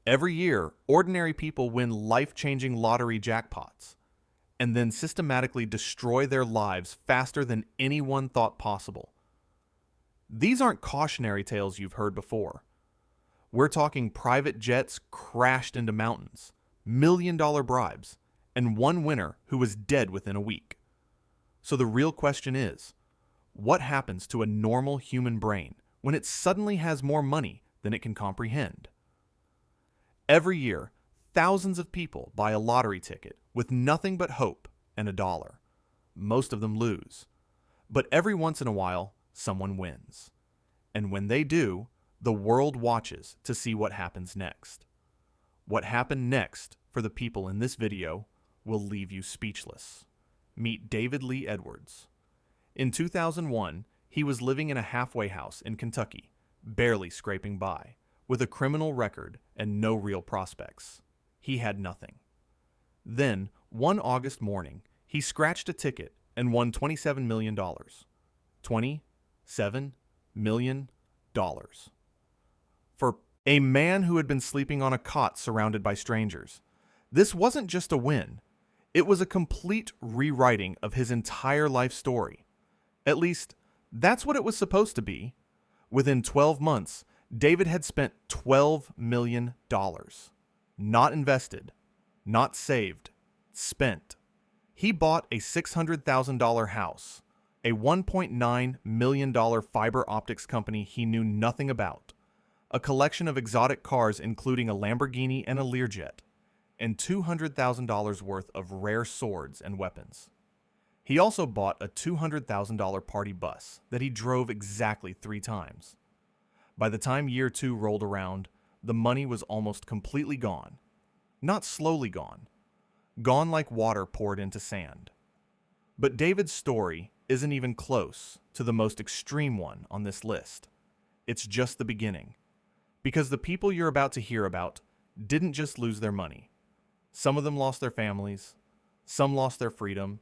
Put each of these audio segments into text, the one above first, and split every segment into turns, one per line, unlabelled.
Every year, ordinary people win life-changing lottery jackpots and then systematically destroy their lives faster than anyone thought possible. These aren't cautionary tales you've heard before. We're talking private jets crashed into mountains, million-dollar bribes, and one winner who was dead within a week. So the real question is, what happens to a normal human brain when it suddenly has more money than it can comprehend? Every year, thousands of people buy a lottery ticket with nothing but hope and $1. Most of them lose. But every once in a while, someone wins. And when they do, the world watches to see what happens next. What happened next for the people in this video will leave you speechless. Meet David Lee Edwards. In 2001, he was living in a halfway house in Kentucky, barely scraping by, with a criminal record and no real prospects. He had nothing. Then, one August morning, he scratched a ticket and won $27 million. $27 million. For a man who had been sleeping on a cot surrounded by strangers. This wasn't just a win. It was a complete rewriting of his entire life story. At least, that's what it was supposed to be. Within 12 months, David had spent $12 million. Not invested, not saved, spent. He bought a $600,000 house, a $1.9 million fiber optics company he knew nothing about, a collection of exotic cars including a Lamborghini and a Learjet, and $200,000 worth of rare swords and weapons. He also bought a $200,000 party bus that he drove exactly 3 times. By the time year 2 rolled around, the money was almost completely gone. Not slowly gone. Gone like water poured into sand. But David's story isn't even close to the most extreme one on this list. It's just the beginning. Because the people you're about to hear about didn't just lose their money. Some of them lost their families, some lost their freedom,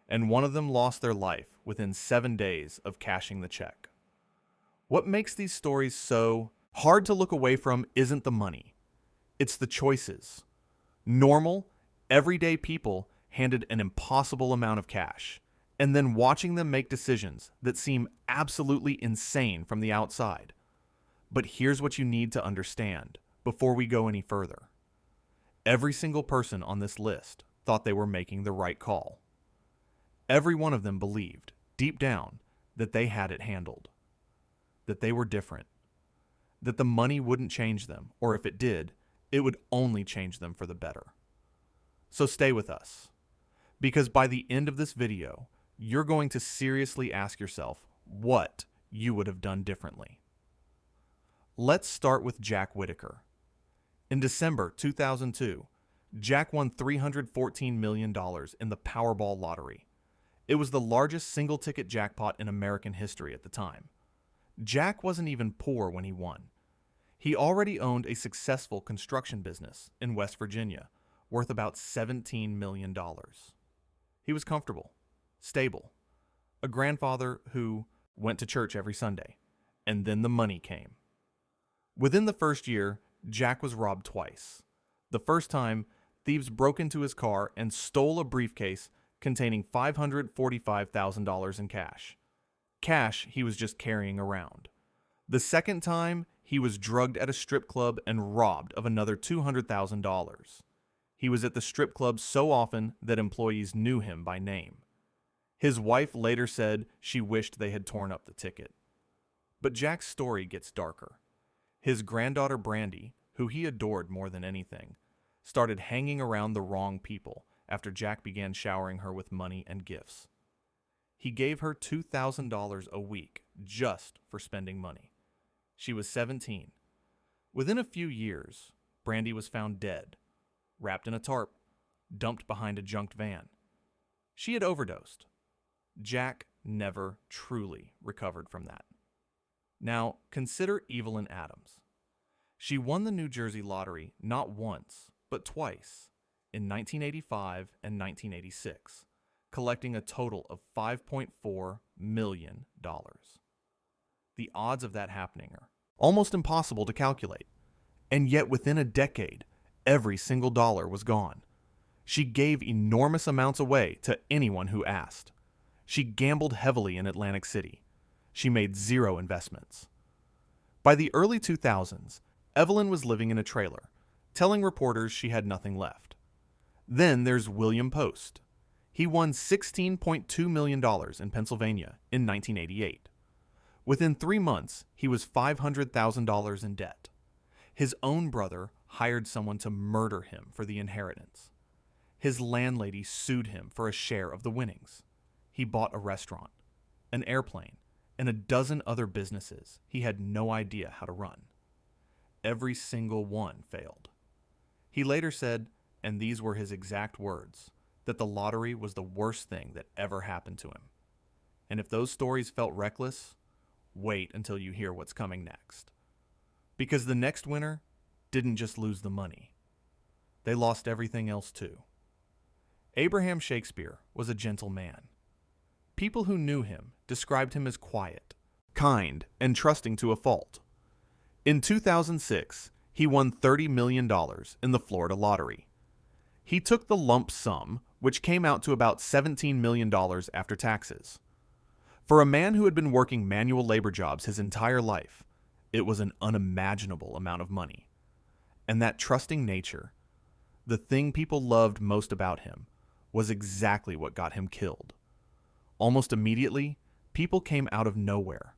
and one of them lost their life within 7 days of cashing the check. What makes these stories so hard to look away from isn't the money. It's the choices. Normal, everyday people handed an impossible amount of cash, and then watching them make decisions that seem absolutely insane from the outside. But here's what you need to understand before we go any further. Every single person on this list thought they were making the right call. Every one of them believed, deep down, that they had it handled. That they were different. That the money wouldn't change them, or if it did, it would only change them for the better. So stay with us, because by the end of this video, you're going to seriously ask yourself what you would have done differently. Let's start with Jack Whitaker. In December 2002, Jack won $314 million in the Powerball lottery. It was the largest single-ticket jackpot in American history at the time. Jack wasn't even poor when he won. He already owned a successful construction business in West Virginia, worth about $17 million. He was comfortable, stable, a grandfather who went to church every Sunday, and then the money came. Within the first year, Jack was robbed twice. The first time, thieves broke into his car and stole a briefcase containing $545,000 in cash. Cash he was just carrying around. The second time, he was drugged at a strip club and robbed of another $200,000. He was at the strip club so often that employees knew him by name. His wife later said she wished they had torn up the ticket. But Jack's story gets darker. His granddaughter Brandy, who he adored more than anything, started hanging around the wrong people after Jack began showering her with money and gifts. He gave her $2,000 a week just for spending money. She was 17. Within a few years, Brandy was found dead, wrapped in a tarp, dumped behind a junked van. She had overdosed. Jack never truly recovered from that. Now, consider Evelyn Adams. She won the New Jersey lottery not once, but twice, in 1985 and 1986, collecting a total of $5.4 million. The odds of that happening are almost impossible to calculate. And yet within a decade, every single dollar was gone. She gave enormous amounts away to anyone who asked. She gambled heavily in Atlantic City. She made zero investments. By the early 2000s, Evelyn was living in a trailer, telling reporters she had nothing left. Then there's William Post. He won $16.2 million in Pennsylvania in 1988. Within 3 months, he was $500,000 in debt. His own brother hired someone to murder him for the inheritance. His landlady sued him for a share of the winnings. He bought a restaurant, an airplane, and a dozen other businesses he had no idea how to run. Every single one failed. He later said, and these were his exact words, that the lottery was the worst thing that ever happened to him. And if those stories felt reckless, wait until you hear what's coming next. Because the next winner didn't just lose the money. They lost everything else too. Abraham Shakespeare was a gentle man. People who knew him described him as quiet, kind, and trusting to a fault. In 2006, he won $30 million in the Florida lottery. He took the lump sum, which came out to about $17 million after taxes. For a man who had been working manual labor jobs his entire life, it was an unimaginable amount of money. And that trusting nature, the thing people loved most about him, was exactly what got him killed. Almost immediately, people came out of nowhere.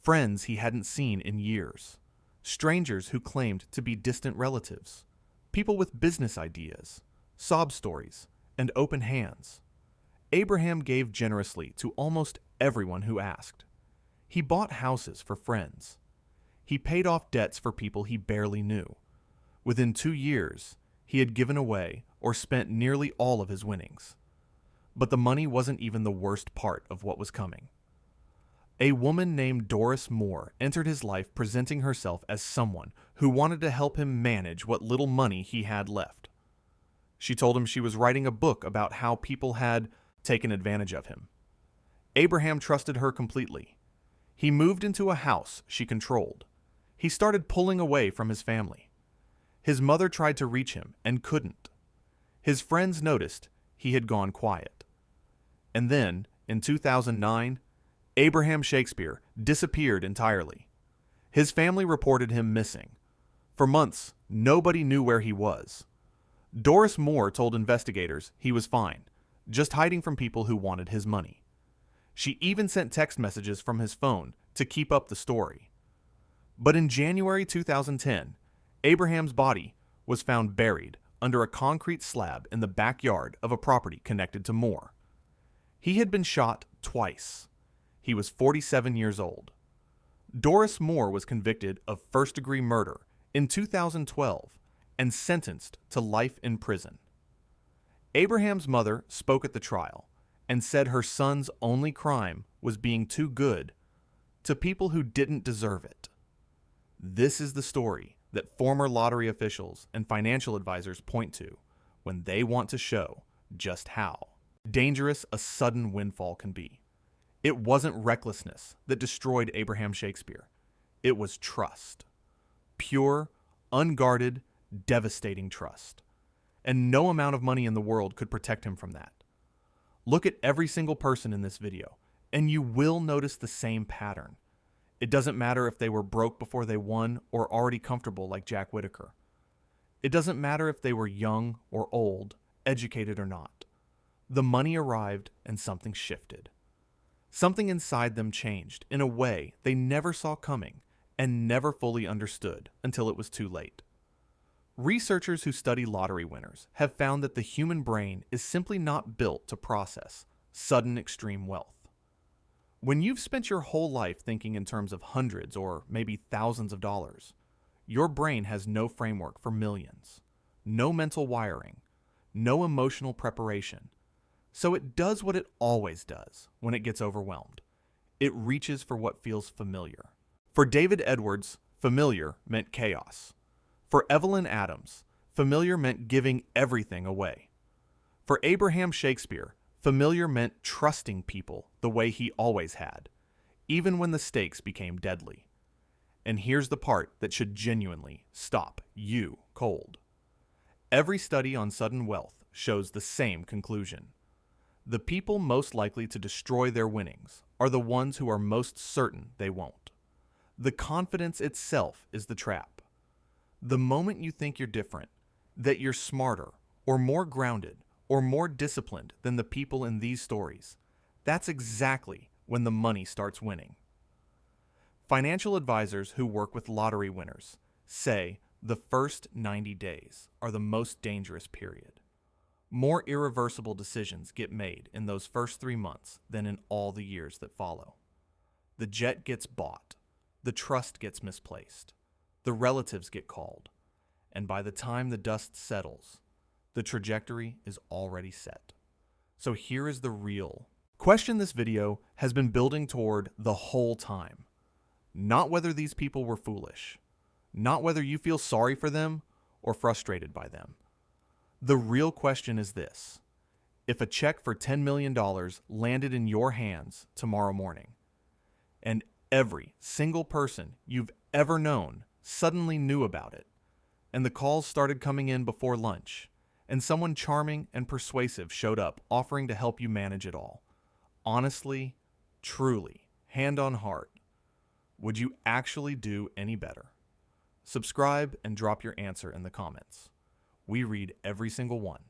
Friends he hadn't seen in years. Strangers who claimed to be distant relatives. People with business ideas, sob stories, and open hands. Abraham gave generously to almost everyone who asked. He bought houses for friends. He paid off debts for people he barely knew. Within 2 years, he had given away or spent nearly all of his winnings. But the money wasn't even the worst part of what was coming. A woman named Doris Moore entered his life presenting herself as someone who wanted to help him manage what little money he had left. She told him she was writing a book about how people had taken advantage of him. Abraham trusted her completely. He moved into a house she controlled. He started pulling away from his family. His mother tried to reach him and couldn't. His friends noticed he had gone quiet. And then, in 2009, Abraham Shakespeare disappeared entirely. His family reported him missing. For months, nobody knew where he was. Doris Moore told investigators he was fine, just hiding from people who wanted his money. She even sent text messages from his phone to keep up the story. But in January 2010, Abraham's body was found buried under a concrete slab in the backyard of a property connected to Moore. He had been shot twice. He was 47 years old. Doris Moore was convicted of first-degree murder in 2012 and sentenced to life in prison. Abraham's mother spoke at the trial and said her son's only crime was being too good to people who didn't deserve it. This is the story that former lottery officials and financial advisors point to when they want to show just how dangerous a sudden windfall can be. It wasn't recklessness that destroyed Abraham Shakespeare. It was trust. Pure, unguarded, devastating trust. And no amount of money in the world could protect him from that. Look at every single person in this video, and you will notice the same pattern. It doesn't matter if they were broke before they won or already comfortable like Jack Whitaker. It doesn't matter if they were young or old, educated or not. The money arrived and something shifted. Something inside them changed in a way they never saw coming and never fully understood until it was too late. Researchers who study lottery winners have found that the human brain is simply not built to process sudden extreme wealth. When you've spent your whole life thinking in terms of hundreds or maybe thousands of dollars, your brain has no framework for millions, no mental wiring, no emotional preparation. So it does what it always does when it gets overwhelmed. It reaches for what feels familiar. For David Edwards, familiar meant chaos. For Evelyn Adams, familiar meant giving everything away. For Abraham Shakespeare, familiar meant trusting people the way he always had, even when the stakes became deadly. And here's the part that should genuinely stop you cold. Every study on sudden wealth shows the same conclusion. The people most likely to destroy their winnings are the ones who are most certain they won't. The confidence itself is the trap. The moment you think you're different, that you're smarter, or more grounded, or more disciplined than the people in these stories, that's exactly when the money starts winning. Financial advisors who work with lottery winners say the first 90 days are the most dangerous period. More irreversible decisions get made in those first 3 months than in all the years that follow. The jet gets bought, the trust gets misplaced, the relatives get called, and by the time the dust settles, the trajectory is already set. So here is the real question this video has been building toward the whole time. Not whether these people were foolish, not whether you feel sorry for them or frustrated by them. The real question is this: if a check for $10 million landed in your hands tomorrow morning, and every single person you've ever known suddenly knew about it, and the calls started coming in before lunch, and someone charming and persuasive showed up offering to help you manage it all, honestly, truly, hand on heart, would you actually do any better? Subscribe and drop your answer in the comments. We read every single one.